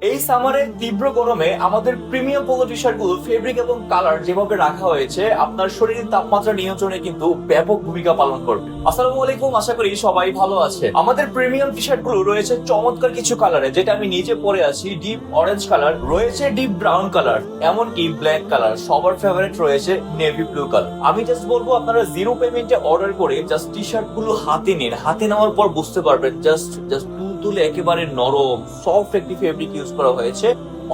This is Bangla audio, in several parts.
এই সামারের তীব্র গরমে আমাদের প্রিমিয়াম পোলো টি শার্ট গুলো ফেব্রিক এবং কালার যেভাবে রাখা হয়েছে আপনার শরীরের তাপমাত্রা নিয়ন্ত্রণে কিন্তু ব্যাপক ভূমিকা পালন করবে। আসসালামু আলাইকুম, আশা করি সবাই ভালো আছে। আমাদের প্রিমিয়াম টি শার্ট গুলো রয়েছে চমৎকার কিছু কালারে, যেটা আমি নিজে পরে আছি। ডিপ অরেঞ্জ কালার রয়েছে, ডিপ ব্রাউন কালার, এমনকি ব্ল্যাক কালার, সবার ফেভারিট রয়েছে নেভি ব্লু কালার। আমি জাস্ট বলবো আপনারা জিরো পেমেন্টে অর্ডার করে জাস্ট টি শার্ট গুলো হাতে নিন। হাতে নেওয়ার পর বুঝতে পারবেন জাস্ট তুলে একেবারে নরম সফট একটি ফেব্রিক ইউজ করা হয়েছে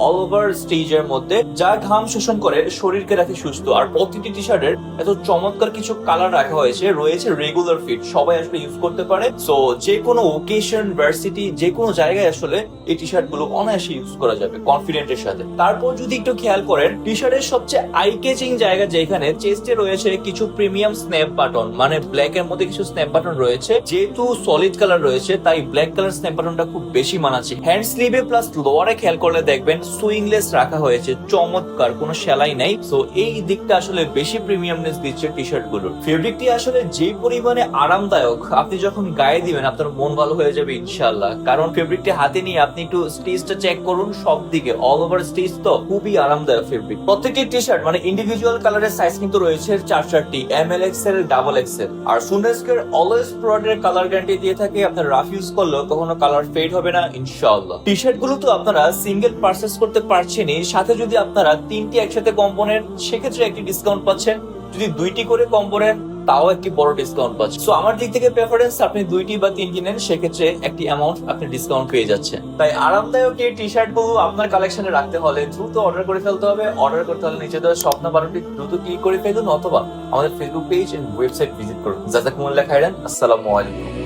অল ওভার স্টেজের মধ্যে, যা ঘাম শোষণ করে শরীরকে রাখে সুস্থ। আর প্রতিটি টি শার্টের এত চমৎকার কিছু কালার রাখা হয়েছে, রয়েছে রেগুলার ফিট, সবাই আসলে ইউজ করতে পারে। সো যে কোনো ওকেশন, ভার্সিটি, যে কোনো জায়গায় আসলে এই টি শার্ট গুলো অনায়াসে ইউজ করা যাবে কনফিডেন্টের সাথে। তারপর যদি একটু খেয়াল করেন, টি শার্টের সবচেয়ে আই ক্যাচিং জায়গা যেখানে চেস্টে রয়েছে কিছু প্রিমিয়াম স্ন্যাপ বাটন, মানে ব্ল্যাক এর মধ্যে কিছু স্ন্যাপ বাটন রয়েছে। যেহেতু সলিড কালার রয়েছে তাই ব্ল্যাক কালার স্ন্যাপ বাটনটা খুব বেশি মানাচ্ছে। হ্যান্ড স্লিভে প্লাস লোয়ারে খেয়াল করলে দেখবেন সুইংলেস রাখা হয়েছে, চমৎকার, কোনো সেলাই নাই। সো এই দিকটা আসলে বেশি প্রিমিয়ামনেস দিচ্ছে টি শার্ট গুলোর। ফেব্রিকটি আসলে যে পরিমাণে আরামদায়ক, আপনি যখন গায়ে দিবেন আপনার মন ভালো হয়ে যাবে ইনশাআল্লাহ। কারণ ফেব্রিকটি হাতে নিয়ে আপনি একটু স্টিচটা চেক করুন, সব দিকে অল ওভার স্টিচ, তো খুবই আরামদায়ক ফেব্রিক। প্রত্যেকটি টি শার্ট মানে ইন্ডিভিজুয়াল কালারের সাইজ কিন্তু রয়েছে 4-4টি, ML XL, ডাবল XL। আর সুনেস্কের অলওয়েজ প্রোডাক্টের কালার গ্যারান্টি দিয়ে থাকে, আপনার রাফ ইউজ করলেও কখনো কালার ফেড হবে না ইনশাআল্লাহ। টি শার্ট গুলো তো আপনারা সিঙ্গেল পারচেজ করতে পারছেনই, সাথে যদি আপনারা 3টি একসাথে কম্বো নেন সেক্ষেত্রে একটি ডিসকাউন্ট পাচ্ছেন, যদি 2টি করে কম্বো নেন তাও একটি বড় ডিসকাউন্ট পাচ্ছেন। সো আমার দিক থেকে প্রেফারেন্স, আপনি 2টি বা 3টি নেন সেক্ষেত্রে একটি অ্যামাউন্ট আপনি ডিসকাউন্ট পেয়ে যাচ্ছেন। তাই আরামদায়ক এই টি শার্ট গুলো আপনার কালেকশনে রাখতে হলে দ্রুত অর্ডার করে ফেলতে হবে। অর্ডার করতে হলে নিচে দেওয়া স্বপ্ন বাটনটি দ্রুত ক্লিক করে ফেলুন, অথবা আমাদের Facebook page and website visit করুন। জাযাকুমুল্লাহ খাইরান। আসসালামু আলাইকুম।